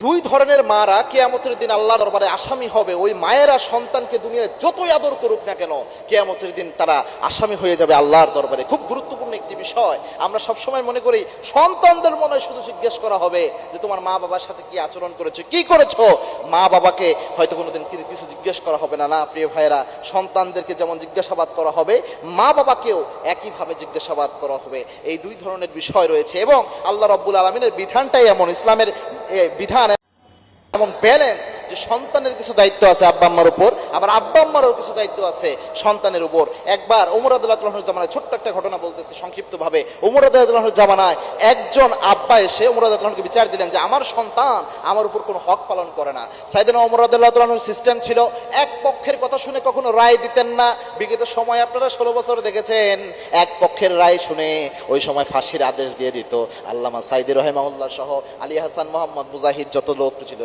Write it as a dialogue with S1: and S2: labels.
S1: দুই ধরনের মারা কিয়ামতের দিন আল্লাহর দরবারে আসামি হবে। ওই মায়েরা সন্তানকে দুনিয়ায় যতই আদর করুক না কেন, কিয়ামতের দিন তারা আসামি হয়ে যাবে আল্লাহর দরবারে। খুব গুরুত্বপূর্ণ একটি বিষয়। আমরা সবসময় মনে করি সন্তানদের মনে শুধু জিজ্ঞেস করা হবে যে তোমার মা বাবার সাথে কি আচরণ করেছো, কি করেছো। মা বাবাকে হয়তো কোনোদিন কিছু জিজ্ঞেস করা হবে না। না প্রিয় ভাইয়েরা, সন্তানদেরকে যেমন জিজ্ঞাসাবাদ করা হবে, মা বাবাকেও একইভাবে জিজ্ঞাসাবাদ করা হবে। এই দুই ধরনের বিষয় রয়েছে এবং আল্লাহ রাব্বুল আলামিনের বিধানটাই এমন, ইসলামের বিধান এমন ব্যালেন্স যে সন্তানের কিছু দায়িত্ব আছে আব্বা আম্মার উপর, আবার আব্বা আম্মারও কিছু দায়িত্ব আছে সন্তানের উপর। একবার ওমর রাদিয়াল্লাহু আনহুর জামানায়, ছোট্ট একটা ঘটনা বলতেছি সংক্ষিপ্তভাবে। ওমর রাদিয়াল্লাহু আনহুর জামানায় একজন আব্বা এসে ওমর রাদিয়াল্লাহু আনহুকে বিচার দিলেন যে আমার সন্তান আমার উপর কোনো হক পালন করে না। সাইয়েদনা ওমর রাদিয়াল্লাহু আনহুর সিস্টেম ছিল এক পক্ষের কথা শুনে কখনো রায় দিতেন না। বিগত সময় আপনারা 16 বছর দেখেছেন, এক পক্ষের রায় শুনে ওই সময় ফাঁসির আদেশ দিয়ে দিত। আল্লামা সাইদি রহিমাহুল্লাহ সহ আলী হাসান মোহাম্মদ মুজাহিদ যত লোক ছিল